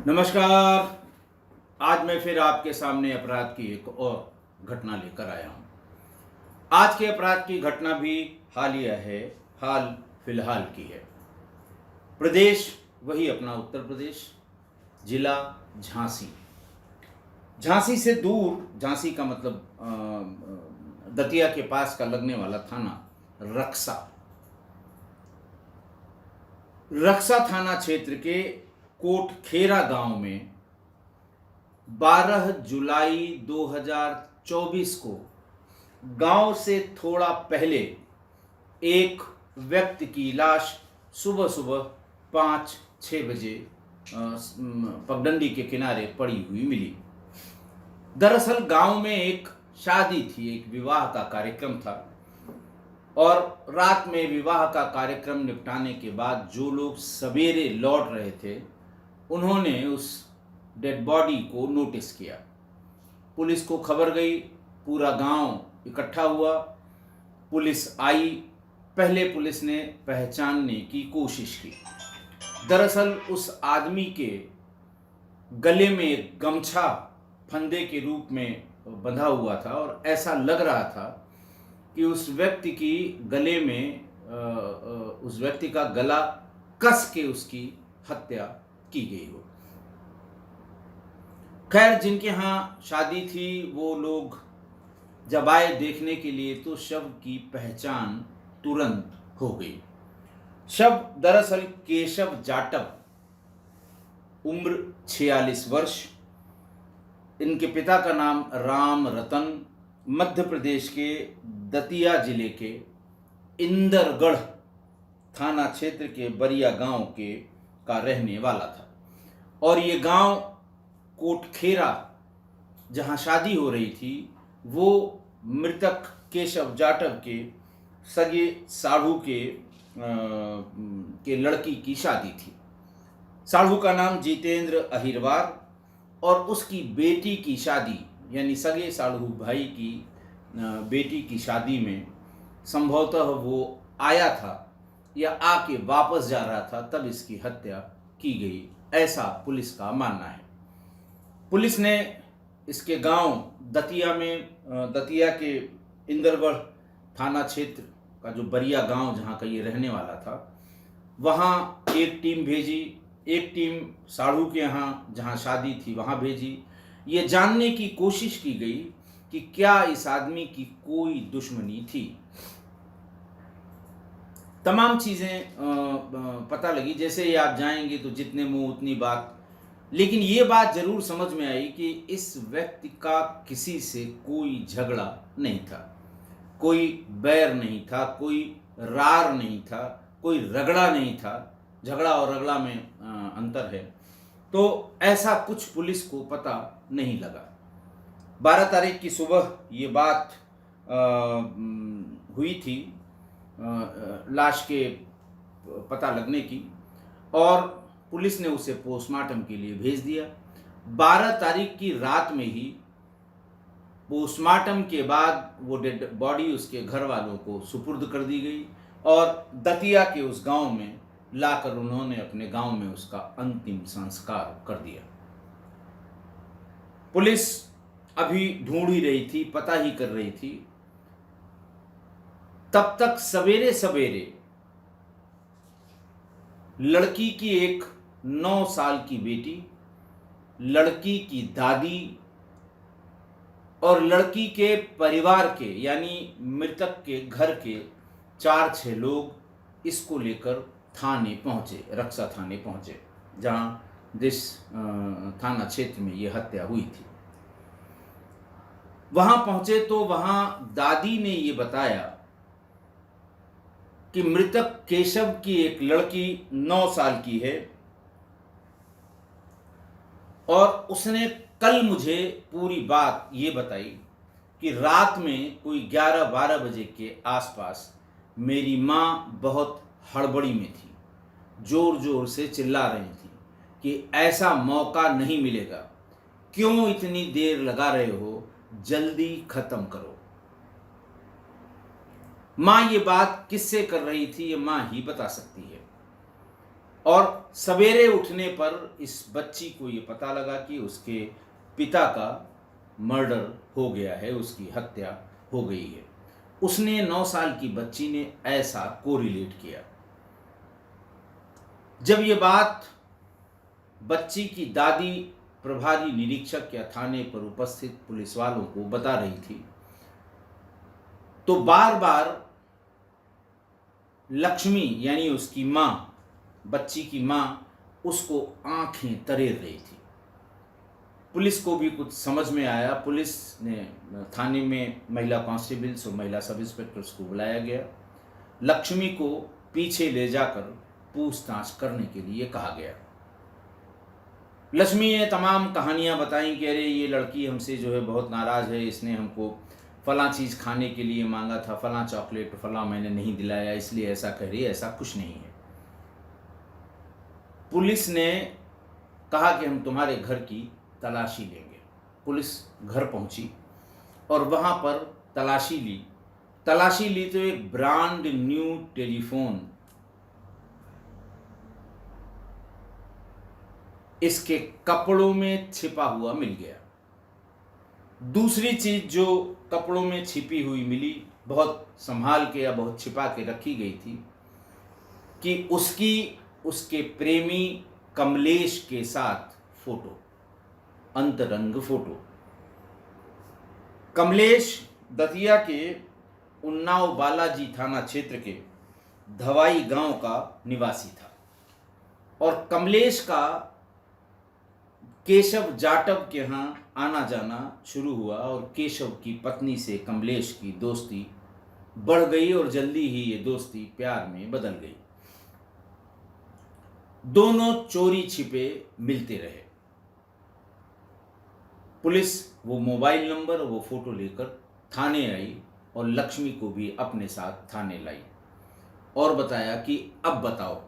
नमस्कार। आज मैं फिर आपके सामने अपराध की एक और घटना लेकर आया हूँ। आज के अपराध की घटना भी हालिया है, हाल फिलहाल की है। प्रदेश वही अपना उत्तर प्रदेश, जिला झांसी। झांसी से दूर, झांसी का मतलब दतिया के पास का लगने वाला थाना रक्सा। रक्सा थाना क्षेत्र के कोटखेरा गांव में 12 जुलाई 2024 को गांव से थोड़ा पहले एक व्यक्ति की लाश सुबह सुबह 5-6 बजे पगडंडी के किनारे पड़ी हुई मिली। दरअसल गांव में एक शादी थी, एक विवाह का कार्यक्रम था और रात में विवाह का कार्यक्रम निपटाने के बाद जो लोग सवेरे लौट रहे थे उन्होंने उस डेड बॉडी को नोटिस किया। पुलिस को खबर गई, पूरा गांव इकट्ठा हुआ, पुलिस आई। पहले पुलिस ने पहचानने की कोशिश की। दरअसल उस आदमी के गले में एक गमछा फंदे के रूप में बंधा हुआ था और ऐसा लग रहा था कि उस व्यक्ति की गले में उस व्यक्ति का गला कस के उसकी हत्या की गई हो। खैर, जिनके यहाँ शादी थी वो लोग जब आए देखने के लिए तो शव की पहचान तुरंत हो गई। शव दरअसल केशव जाटव, उम्र 46 वर्ष। इनके पिता का नाम राम रतन, मध्य प्रदेश के दतिया जिले के इंदरगढ़ थाना क्षेत्र के बरिया गांव का रहने वाला था। और ये गांव कोटखेरा जहां शादी हो रही थी वो मृतक केशव जाटव के सगे साढ़ू के लड़की की शादी थी। साढ़ू का नाम जितेंद्र अहिरवार और उसकी बेटी की शादी, यानी सगे साढ़ू भाई की बेटी की शादी में संभवतः वो आया था या आके वापस जा रहा था, तब इसकी हत्या की गई, ऐसा पुलिस का मानना है। पुलिस ने इसके गांव दतिया के इंदरगढ़ थाना क्षेत्र का जो बरिया गांव जहां का ये रहने वाला था, वहां एक टीम भेजी। एक टीम साढ़ू के यहाँ जहां शादी थी वहां भेजी। ये जानने की कोशिश की गई कि क्या इस आदमी की कोई दुश्मनी थी। तमाम चीज़ें पता लगी। जैसे ही आप जाएंगे तो जितने मुंह उतनी बात। लेकिन ये बात जरूर समझ में आई कि इस व्यक्ति का किसी से कोई झगड़ा नहीं था, कोई बैर नहीं था, कोई रार नहीं था, कोई रगड़ा नहीं था। झगड़ा और रगड़ा में अंतर है। तो ऐसा कुछ पुलिस को पता नहीं लगा। 12 तारीख की सुबह ये बात हुई थी लाश के पता लगने की, और पुलिस ने उसे पोस्टमार्टम के लिए भेज दिया। 12 तारीख की रात में ही पोस्टमार्टम के बाद वो डेड बॉडी उसके घर वालों को सुपुर्द कर दी गई और दतिया के उस गांव में लाकर उन्होंने अपने गांव में उसका अंतिम संस्कार कर दिया। पुलिस अभी ढूंढ ही रही थी, पता ही कर रही थी। तब तक सवेरे सवेरे लड़की की एक 9 साल की बेटी, लड़की की दादी और लड़की के परिवार के यानी मृतक के घर के 4-6 लोग इसको लेकर थाने पहुंचे, रक्सा थाने पहुंचे, जहां जिस थाना क्षेत्र में ये हत्या हुई थी। वहां पहुंचे तो वहां दादी ने ये बताया कि मृतक केशव की एक लड़की 9 साल की है और उसने कल मुझे पूरी बात ये बताई कि रात में कोई 11-12 बजे के आसपास मेरी माँ बहुत हड़बड़ी में थी, जोर जोर से चिल्ला रही थी कि ऐसा मौका नहीं मिलेगा, क्यों इतनी देर लगा रहे हो, जल्दी खत्म करो। माँ ये बात किससे कर रही थी ये माँ ही बता सकती है। और सवेरे उठने पर इस बच्ची को ये पता लगा कि उसके पिता का मर्डर हो गया है, उसकी हत्या हो गई है। उसने 9 साल की बच्ची ने ऐसा कोरिलेट किया। जब ये बात बच्ची की दादी प्रभारी निरीक्षक या थाने पर उपस्थित पुलिस वालों को बता रही थी, तो बार बार लक्ष्मी यानी उसकी मां, बच्ची की मां, उसको आंखें तरेर रही थी। पुलिस को भी कुछ समझ में आया। पुलिस ने थाने में महिला कांस्टेबल्स और महिला सब इंस्पेक्टर्स को बुलाया गया। लक्ष्मी को पीछे ले जाकर पूछताछ करने के लिए कहा गया। लक्ष्मी ने तमाम कहानियां बताई कि अरे ये लड़की हमसे जो है बहुत नाराज़ है, इसने हमको फलां चीज़ खाने के लिए मांगा था, फलां चॉकलेट फलां मैंने नहीं दिलाया, इसलिए ऐसा कह रही है। ऐसा कुछ नहीं है। पुलिस ने कहा कि हम तुम्हारे घर की तलाशी लेंगे। पुलिस घर पहुंची और वहां पर तलाशी ली तो एक ब्रांड न्यू टेलीफोन इसके कपड़ों में छिपा हुआ मिल गया। दूसरी चीज जो कपड़ों में छिपी हुई मिली, बहुत संभाल के या बहुत छिपा के रखी गई थी, कि उसके प्रेमी कमलेश के साथ फोटो, अंतरंग फोटो। कमलेश दतिया के उन्नाव बालाजी थाना क्षेत्र के धवाई गांव का निवासी था और कमलेश का केशव जाटव के यहाँ आना जाना शुरू हुआ और केशव की पत्नी से कमलेश की दोस्ती बढ़ गई और जल्दी ही ये दोस्ती प्यार में बदल गई। दोनों चोरी छिपे मिलते रहे। पुलिस वो मोबाइल नंबर और वो फोटो लेकर थाने आई और लक्ष्मी को भी अपने साथ थाने लाई और बताया कि अब बताओ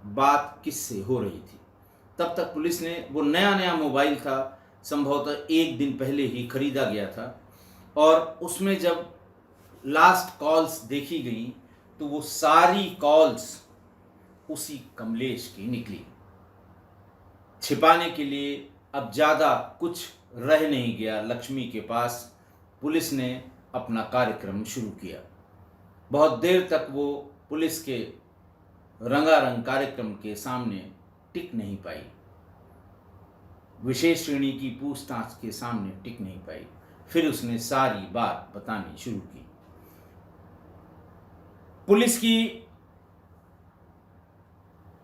बात किससे हो रही थी। तब तक पुलिस ने, वो नया मोबाइल था, संभवतः 1 दिन पहले ही खरीदा गया था, और उसमें जब लास्ट कॉल्स देखी गई तो वो सारी कॉल्स उसी कमलेश की निकली। छिपाने के लिए अब ज़्यादा कुछ रह नहीं गया लक्ष्मी के पास। पुलिस ने अपना कार्यक्रम शुरू किया। बहुत देर तक वो पुलिस के रंगारंग कार्यक्रम के सामने टिक नहीं पाई, विशेष श्रेणी की पूछताछ के सामने टिक नहीं पाई। फिर उसने सारी बात बतानी शुरू की। पुलिस की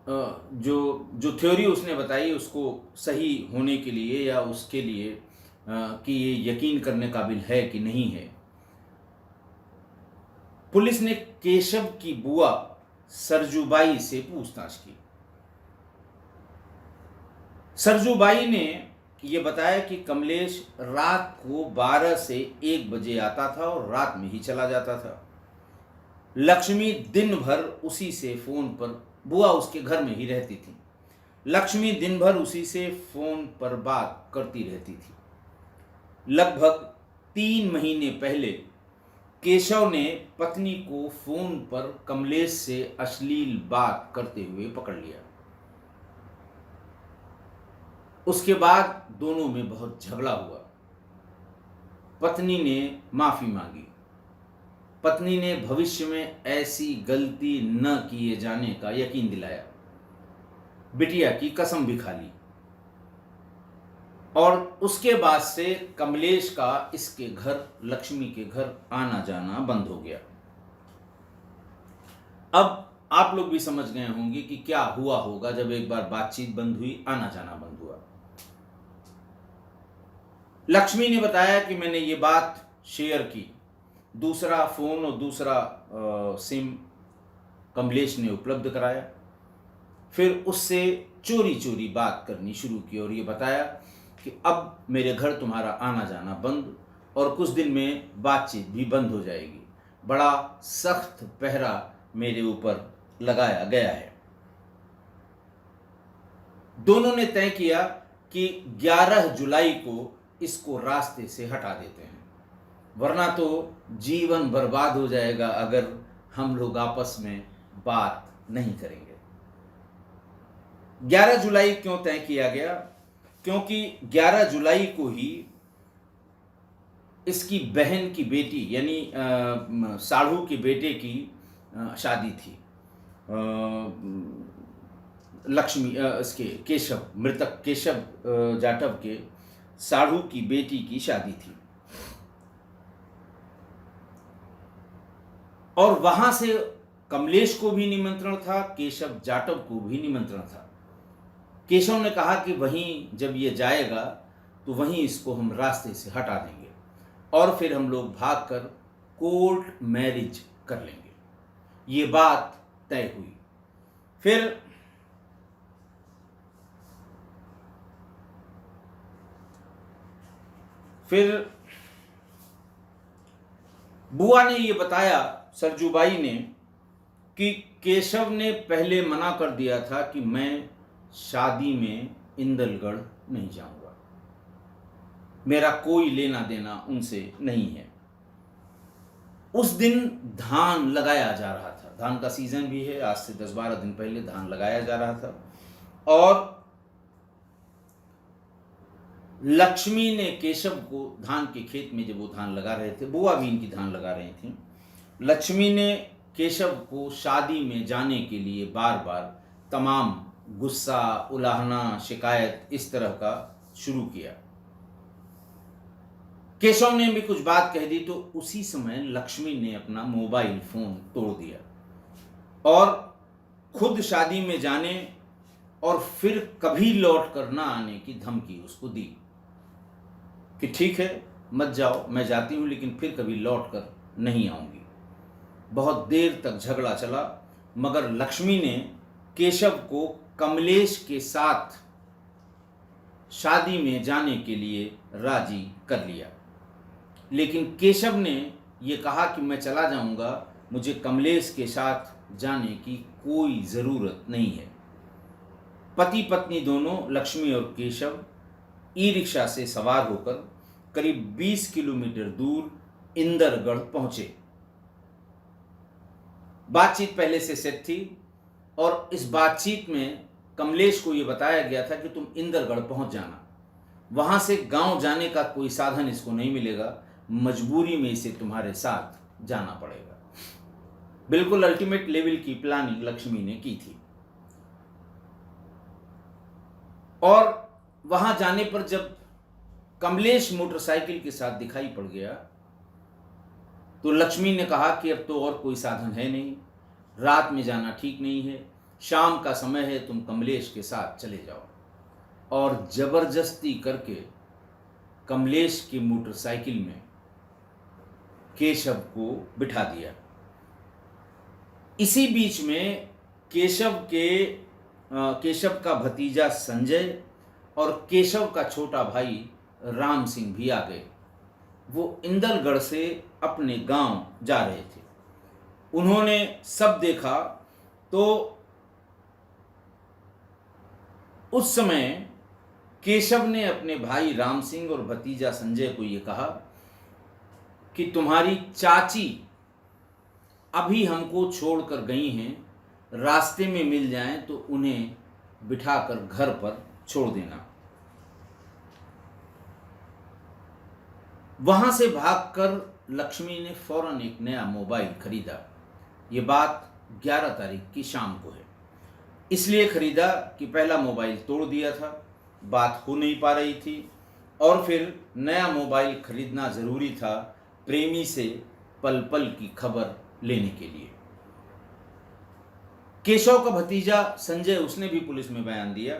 जो थ्योरी उसने बताई उसको सही होने के लिए या उसके लिए कि ये यकीन करने काबिल है कि नहीं है, पुलिस ने केशव की बुआ सरजूबाई से पूछताछ की। सरजूबाई ने ये बताया कि कमलेश रात को 12 से 1 बजे आता था और रात में ही चला जाता था। लक्ष्मी दिन भर उसी से फोन पर, बुआ उसके घर में ही रहती थी, लक्ष्मी दिन भर उसी से फोन पर बात करती रहती थी। लगभग 3 महीने पहले केशव ने पत्नी को फोन पर कमलेश से अश्लील बात करते हुए पकड़ लिया। उसके बाद दोनों में बहुत झगड़ा हुआ। पत्नी ने माफी मांगी। पत्नी ने भविष्य में ऐसी गलती न किए जाने का यकीन दिलाया। बिटिया की कसम भी खा ली। और उसके बाद से कमलेश का इसके घर, लक्ष्मी के घर आना जाना बंद हो गया। अब आप लोग भी समझ गए होंगे कि क्या हुआ होगा जब एक बार बातचीत बंद हुई, आना जाना बंद हुआ। लक्ष्मी ने बताया कि मैंने ये बात शेयर की। दूसरा फोन और दूसरा सिम कमलेश ने उपलब्ध कराया। फिर उससे चोरी चोरी बात करनी शुरू की और ये बताया कि अब मेरे घर तुम्हारा आना जाना बंद और कुछ दिन में बातचीत भी बंद हो जाएगी। बड़ा सख्त पहरा मेरे ऊपर लगाया गया है। दोनों ने तय किया कि 11 जुलाई को इसको रास्ते से हटा देते हैं, वरना तो जीवन बर्बाद हो जाएगा अगर हम लोग आपस में बात नहीं करेंगे। 11 जुलाई क्यों तय किया गया? क्योंकि 11 जुलाई को ही इसकी बहन की बेटी यानी साढ़ू के बेटे की शादी थी। लक्ष्मी इसके केशव, मृतक केशव जाटव के साढ़ू की बेटी की शादी थी। और वहां से कमलेश को भी निमंत्रण था, केशव जाटव को भी निमंत्रण था। केशव ने कहा कि वहीं जब ये जाएगा तो वहीं इसको हम रास्ते से हटा देंगे और फिर हम लोग भागकर कोर्ट मैरिज कर लेंगे। ये बात तय हुई। फिर बुआ ने ये बताया, सरजूबाई ने, कि केशव ने पहले मना कर दिया था कि मैं शादी में इंदलगढ़ नहीं जाऊंगा, मेरा कोई लेना देना उनसे नहीं है। उस दिन धान लगाया जा रहा था, धान का सीजन भी है, आज से 10-12 दिन पहले धान लगाया जा रहा था। और लक्ष्मी ने केशव को धान के खेत में, जब वो धान लगा रहे थे, बुआ भी इनकी धान लगा रही थी, लक्ष्मी ने केशव को शादी में जाने के लिए बार बार तमाम गुस्सा, उलाहना, शिकायत इस तरह का शुरू किया। केशव ने भी कुछ बात कह दी तो उसी समय लक्ष्मी ने अपना मोबाइल फोन तोड़ दिया और खुद शादी में जाने और फिर कभी लौट कर ना आने की धमकी उसको दी कि ठीक है मत जाओ, मैं जाती हूं लेकिन फिर कभी लौट कर नहीं आऊंगी। बहुत देर तक झगड़ा चला, मगर लक्ष्मी ने केशव को कमलेश के साथ शादी में जाने के लिए राजी कर लिया। लेकिन केशव ने यह कहा कि मैं चला जाऊंगा, मुझे कमलेश के साथ जाने की कोई ज़रूरत नहीं है। पति पत्नी दोनों, लक्ष्मी और केशव, ई रिक्शा से सवार होकर करीब 20 किलोमीटर दूर इंदरगढ़ पहुंचे। बातचीत पहले से सेट थी और इस बातचीत में कमलेश को यह बताया गया था कि तुम इंदरगढ़ पहुंच जाना, वहां से गांव जाने का कोई साधन इसको नहीं मिलेगा, मजबूरी में इसे तुम्हारे साथ जाना पड़ेगा। बिल्कुल अल्टीमेट लेवल की प्लानिंग लक्ष्मी ने की थी। और वहां जाने पर जब कमलेश मोटरसाइकिल के साथ दिखाई पड़ गया तो लक्ष्मी ने कहा कि अब तो और कोई साधन है नहीं, रात में जाना ठीक नहीं है, शाम का समय है, तुम कमलेश के साथ चले जाओ। और जबरदस्ती करके कमलेश की मोटरसाइकिल में केशव को बिठा दिया। इसी बीच में केशव का भतीजा संजय और केशव का छोटा भाई राम सिंह भी आ गए। वो इंदलगढ़ से अपने गांव जा रहे थे। उन्होंने सब देखा तो उस समय केशव ने अपने भाई राम सिंह और भतीजा संजय को यह कहा कि तुम्हारी चाची अभी हमको छोड़कर गई हैं, रास्ते में मिल जाएं तो उन्हें बिठाकर घर पर छोड़ देना। वहां से भागकर लक्ष्मी ने फौरन एक नया मोबाइल खरीदा। ये बात 11 तारीख की शाम को है। इसलिए खरीदा कि पहला मोबाइल तोड़ दिया था, बात हो नहीं पा रही थी, और फिर नया मोबाइल खरीदना ज़रूरी था प्रेमी से पल पल की खबर लेने के लिए। केशव का भतीजा संजय, उसने भी पुलिस में बयान दिया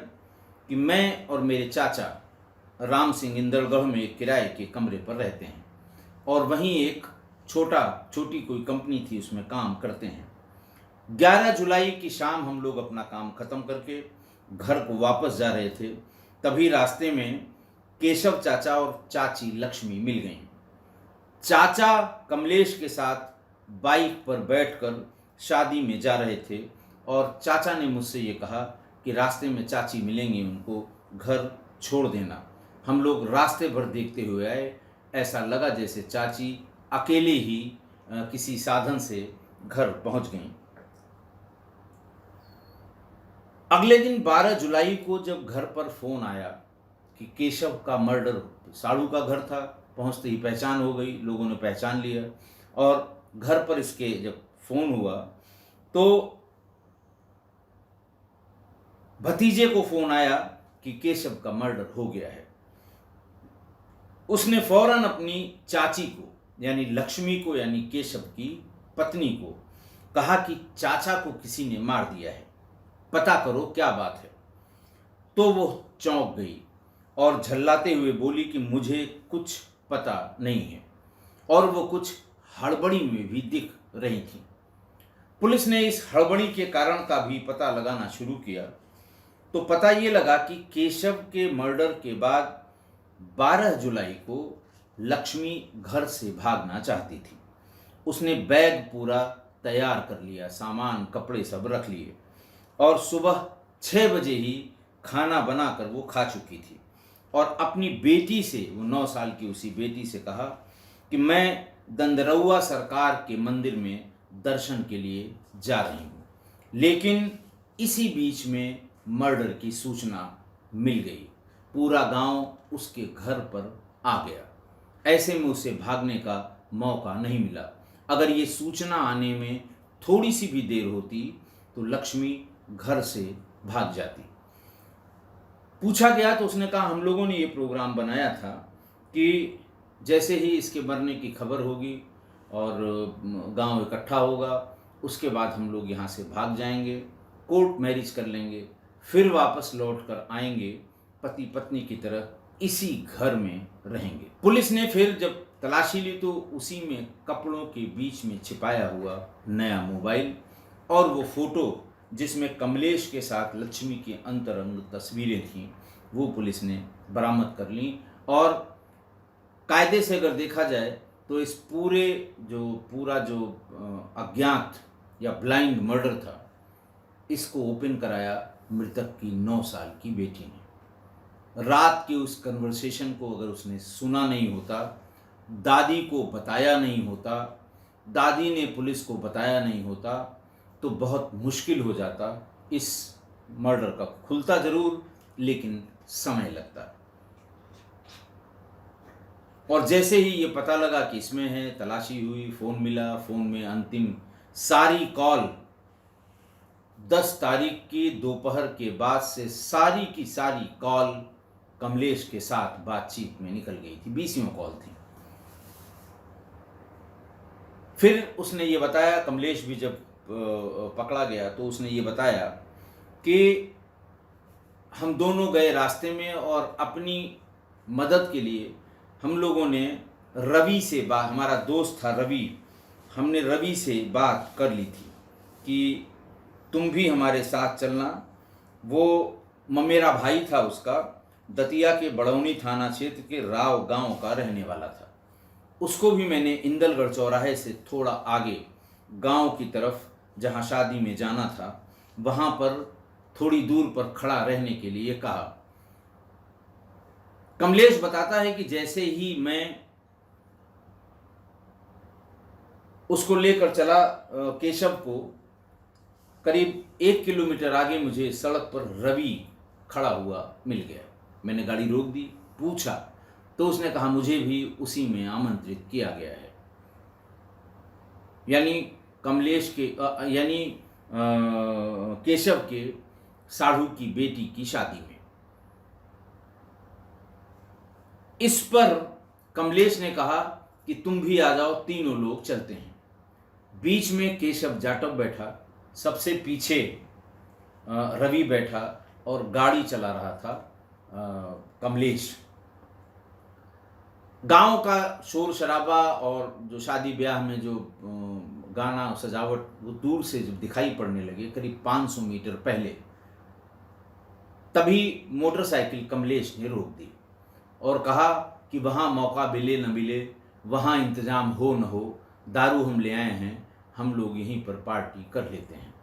कि मैं और मेरे चाचा राम सिंह इंदलगढ़ में एक किराए के कमरे पर रहते हैं और वहीं एक छोटी कोई कंपनी थी, उसमें काम करते हैं। 11 जुलाई की शाम हम लोग अपना काम खत्म करके घर को वापस जा रहे थे, तभी रास्ते में केशव चाचा और चाची लक्ष्मी मिल गईं। चाचा कमलेश के साथ बाइक पर बैठकर शादी में जा रहे थे और चाचा ने मुझसे ये कहा कि रास्ते में चाची मिलेंगी, उनको घर छोड़ देना। हम लोग रास्ते भर देखते हुए आए, ऐसा लगा जैसे चाची अकेले ही किसी साधन से घर पहुंच गईं। अगले दिन 12 जुलाई को जब घर पर फोन आया कि केशव का मर्डर, साड़ू का घर था, पहुंचते ही पहचान हो गई, लोगों ने पहचान लिया। और घर पर इसके जब फोन हुआ तो भतीजे को फोन आया कि केशव का मर्डर हो गया है। उसने फौरन अपनी चाची को यानी लक्ष्मी को यानी केशव की पत्नी को कहा कि चाचा को किसी ने मार दिया है, पता करो क्या बात है। तो वो चौंक गई और झल्लाते हुए बोली कि मुझे कुछ पता नहीं है, और वो कुछ हड़बड़ी में भी दिख रही थी। पुलिस ने इस हड़बड़ी के कारण का भी पता लगाना शुरू किया तो पता ये लगा कि केशव के मर्डर के बाद 12 जुलाई को लक्ष्मी घर से भागना चाहती थी। उसने बैग पूरा तैयार कर लिया, सामान कपड़े सब रख लिए, और सुबह 6 बजे ही खाना बनाकर वो खा चुकी थी। और अपनी बेटी से, वो 9 साल की उसी बेटी से कहा कि मैं दंदरौआ सरकार के मंदिर में दर्शन के लिए जा रही हूँ। लेकिन इसी बीच में मर्डर की सूचना मिल गई। पूरा गांव उसके घर पर आ गया। ऐसे में उसे भागने का मौका नहीं मिला। अगर ये सूचना आने में थोड़ी सी भी देर होती तो लक्ष्मी घर से भाग जाती। पूछा गया तो उसने कहा हम लोगों ने ये प्रोग्राम बनाया था कि जैसे ही इसके मरने की खबर होगी और गांव इकट्ठा होगा, उसके बाद हम लोग यहाँ से भाग जाएंगे, कोर्ट मैरिज कर लेंगे, फिर वापस लौट कर आएंगे, पति पत्नी की तरह इसी घर में रहेंगे। पुलिस ने फिर जब तलाशी ली तो उसी में कपड़ों के बीच में छिपाया हुआ नया मोबाइल और वो फोटो जिसमें कमलेश के साथ लक्ष्मी की अंतरंग तस्वीरें थीं, वो पुलिस ने बरामद कर ली। और कायदे से अगर देखा जाए तो इस पूरा जो अज्ञात या ब्लाइंड मर्डर था, इसको ओपन कराया मृतक की 9 साल की बेटी ने। रात के उस कन्वर्सेशन को अगर उसने सुना नहीं होता, दादी को बताया नहीं होता, दादी ने पुलिस को बताया नहीं होता, तो बहुत मुश्किल हो जाता। इस मर्डर का खुलता जरूर, लेकिन समय लगता। और जैसे ही ये पता लगा कि इसमें है, तलाशी हुई, फोन मिला, फोन में अंतिम सारी कॉल 10 तारीख की दोपहर के बाद से सारी की सारी कॉल कमलेश के साथ बातचीत में निकल गई थी। 20 कॉल थी। फिर उसने ये बताया, कमलेश भी जब पकड़ा गया तो उसने ये बताया कि हम दोनों गए रास्ते में और अपनी मदद के लिए हम लोगों ने रवि से बात, हमारा दोस्त था रवि, हमने रवि से बात कर ली थी कि तुम भी हमारे साथ चलना। वो मेरा भाई था, उसका दतिया के बड़ौनी थाना क्षेत्र के राव गांव का रहने वाला था। उसको भी मैंने इंदलगढ़ चौराहे से थोड़ा आगे गांव की तरफ जहां शादी में जाना था, वहां पर थोड़ी दूर पर खड़ा रहने के लिए कहा। कमलेश बताता है कि जैसे ही मैं उसको लेकर चला केशव को, करीब 1 किलोमीटर आगे मुझे सड़क पर रवि खड़ा हुआ मिल गया। मैंने गाड़ी रोक दी, पूछा तो उसने कहा मुझे भी उसी में आमंत्रित किया गया है, यानी कमलेश के केशव के साढ़ू की बेटी की शादी में। इस पर कमलेश ने कहा कि तुम भी आ जाओ, तीनों लोग चलते हैं। बीच में केशव जाटव बैठा, सबसे पीछे रवि बैठा और गाड़ी चला रहा था कमलेश। गांव का शोर शराबा और जो शादी ब्याह में जो गाना सजावट वो दूर से जब दिखाई पड़ने लगे, करीब 500 मीटर पहले, तभी मोटरसाइकिल कमलेश ने रोक दी और कहा कि वहाँ मौका मिले न मिले, वहाँ इंतजाम हो न हो, दारू हम ले आए हैं, हम लोग यहीं पर पार्टी कर लेते हैं।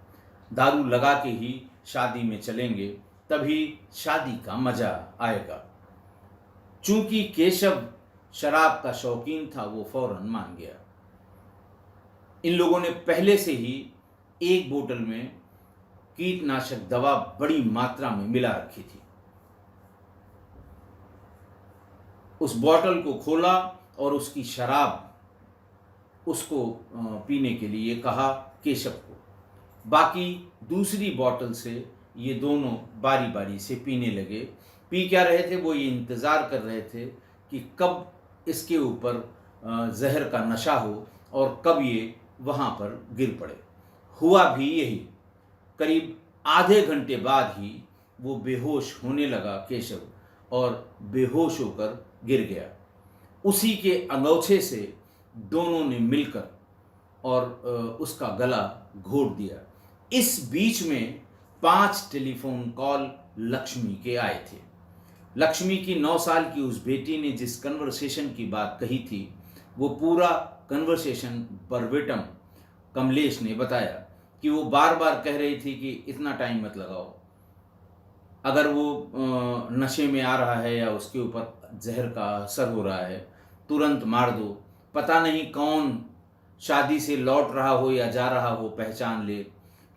दारू लगा के ही शादी में चलेंगे, तभी शादी का मजा आएगा। चूंकि केशव शराब का शौकीन था, वो फौरन मान गया। इन लोगों ने पहले से ही एक बोतल में कीटनाशक दवा बड़ी मात्रा में मिला रखी थी। उस बोतल को खोला और उसकी शराब उसको पीने के लिए कहा केशव को। बाकी दूसरी बोतल से ये दोनों बारी बारी से पीने लगे। पी क्या रहे थे, वो ये इंतज़ार कर रहे थे कि कब इसके ऊपर जहर का नशा हो और कब ये वहाँ पर गिर पड़े। हुआ भी यही। करीब आधे घंटे बाद ही वो बेहोश होने लगा केशव, और बेहोश होकर गिर गया। उसी के अंगोछे से दोनों ने मिलकर और उसका गला घोट दिया। इस बीच में 5 टेलीफोन कॉल लक्ष्मी के आए थे। लक्ष्मी की 9 साल की उस बेटी ने जिस कन्वर्सेशन की बात कही थी, वो पूरा कन्वर्सेशन वर्बेटम कमलेश ने बताया कि वो बार बार कह रही थी कि इतना टाइम मत लगाओ, अगर वो नशे में आ रहा है या उसके ऊपर जहर का असर हो रहा है तुरंत मार दो, पता नहीं कौन शादी से लौट रहा हो या जा रहा हो पहचान ले,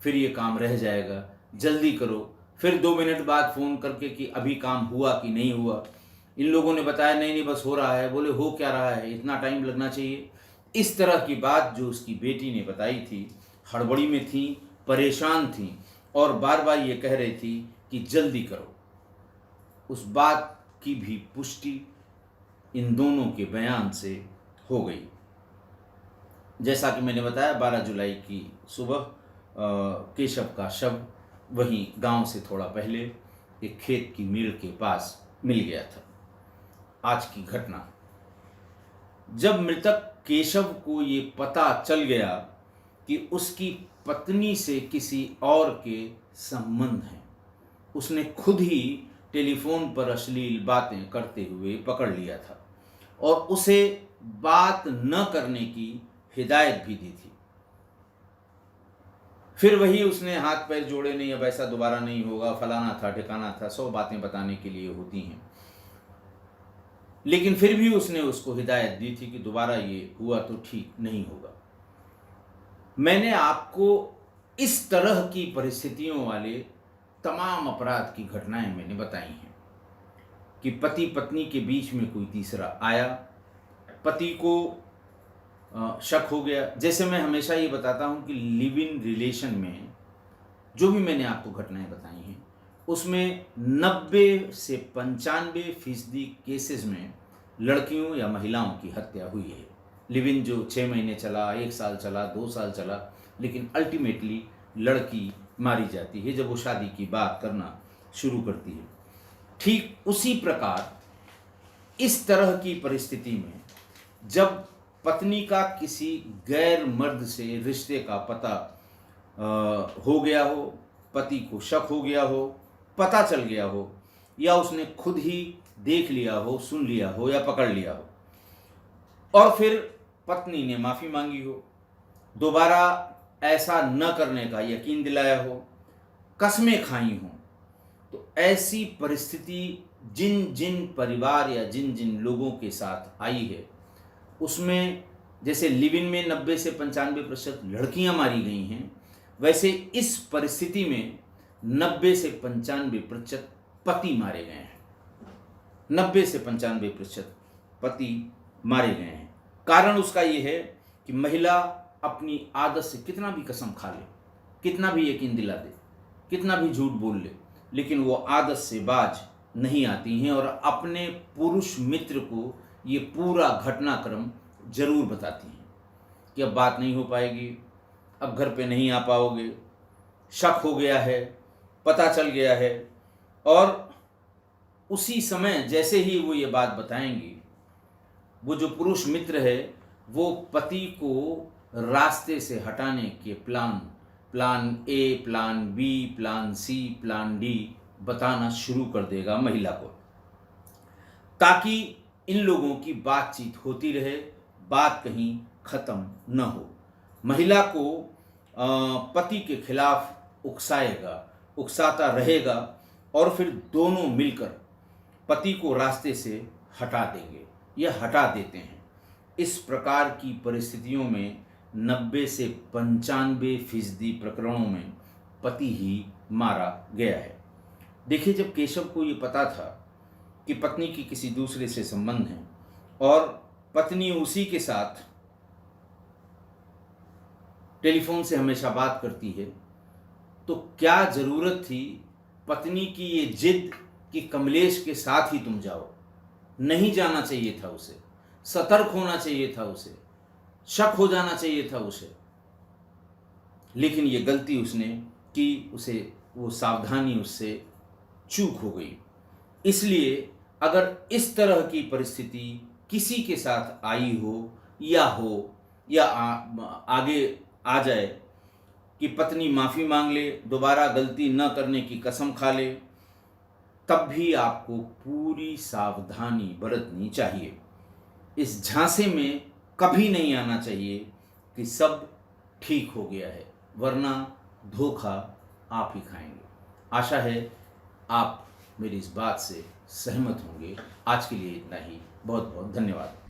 फिर ये काम रह जाएगा, जल्दी करो। फिर 2 मिनट बाद फ़ोन करके कि अभी काम हुआ कि नहीं हुआ। इन लोगों ने बताया नहीं नहीं बस हो रहा है। बोले हो क्या रहा है, इतना टाइम लगना चाहिए। इस तरह की बात जो उसकी बेटी ने बताई थी, हड़बड़ी में थी, परेशान थी और बार बार ये कह रही थी कि जल्दी करो। उस बात की भी पुष्टि इन दोनों के बयान से हो गई। जैसा कि मैंने बताया 12 जुलाई की सुबह केशव का शव वहीं गांव से थोड़ा पहले एक खेत की मेड़ के पास मिल गया था। आज की घटना, जब मृतक केशव को ये पता चल गया कि उसकी पत्नी से किसी और के संबंध हैं, उसने खुद ही टेलीफोन पर अश्लील बातें करते हुए पकड़ लिया था और उसे बात न करने की हिदायत भी दी थी। फिर वही उसने हाथ पैर जोड़े, नहीं अब ऐसा दोबारा नहीं होगा, फलाना था ठिकाना था, 100 बातें बताने के लिए होती हैं। लेकिन फिर भी उसने उसको हिदायत दी थी कि दोबारा ये हुआ तो ठीक नहीं होगा। मैंने आपको इस तरह की परिस्थितियों वाले तमाम अपराध की घटनाएं मैंने बताई हैं कि पति पत्नी के बीच में कोई तीसरा आया, पति को शक हो गया। जैसे मैं हमेशा ये बताता हूँ कि लिव इन रिलेशन में जो भी मैंने आपको घटनाएं बताई हैं उसमें 90 से 95% केसेस में लड़कियों या महिलाओं की हत्या हुई है। लिव इन जो 6 महीने चला, 1 साल चला, 2 साल चला, लेकिन अल्टीमेटली लड़की मारी जाती है जब वो शादी की बात करना शुरू करती है। ठीक उसी प्रकार इस तरह की परिस्थिति में जब पत्नी का किसी गैर मर्द से रिश्ते का पता हो गया हो, पति को शक हो गया हो, पता चल गया हो, या उसने खुद ही देख लिया हो, सुन लिया हो या पकड़ लिया हो और फिर पत्नी ने माफ़ी मांगी हो, दोबारा ऐसा न करने का यकीन दिलाया हो, कसमें खाई हों, तो ऐसी परिस्थिति जिन जिन परिवार या जिन जिन लोगों के साथ आई है उसमें जैसे लिव इन में 90 से 95% लड़कियां मारी गई हैं, वैसे इस परिस्थिति में 90 से 95% पति मारे गए हैं। 90 से 95% पति मारे गए हैं। कारण उसका ये है कि महिला अपनी आदत से कितना भी कसम खा ले, कितना भी यकीन दिला दे, कितना भी झूठ बोल ले, लेकिन वो आदत से बाज नहीं आती हैं और अपने पुरुष मित्र को ये पूरा घटनाक्रम जरूर बताती हैं कि अब बात नहीं हो पाएगी, अब घर पे नहीं आ पाओगे, शक हो गया है, पता चल गया है। और उसी समय जैसे ही वो ये बात बताएंगी, वो जो पुरुष मित्र है वो पति को रास्ते से हटाने के plan A, plan B, plan C, plan D बताना शुरू कर देगा महिला को, ताकि इन लोगों की बातचीत होती रहे, बात कहीं ख़त्म न हो। महिला को पति के खिलाफ उकसाएगा, उकसाता रहेगा और फिर दोनों मिलकर पति को रास्ते से हटा देंगे या हटा देते हैं। इस प्रकार की परिस्थितियों में 90 से 95% प्रकरणों में पति ही मारा गया है। देखिए, जब केशव को ये पता था कि पत्नी की किसी दूसरे से संबंध है और पत्नी उसी के साथ टेलीफोन से हमेशा बात करती है, तो क्या ज़रूरत थी पत्नी की ये जिद कि कमलेश के साथ ही तुम जाओ? नहीं जाना चाहिए था उसे, सतर्क होना चाहिए था उसे, शक हो जाना चाहिए था उसे। लेकिन ये गलती उसने की, उसे वो सावधानी उससे चूक हो गई। इसलिए अगर इस तरह की परिस्थिति किसी के साथ आई हो या आगे आ जाए कि पत्नी माफ़ी मांग ले, दोबारा गलती न करने की कसम खा ले, तब भी आपको पूरी सावधानी बरतनी चाहिए। इस झांसे में कभी नहीं आना चाहिए कि सब ठीक हो गया है, वरना धोखा आप ही खाएंगे। आशा है आप मेरी इस बात से सहमत होंगे। आज के लिए इतना ही। बहुत बहुत धन्यवाद।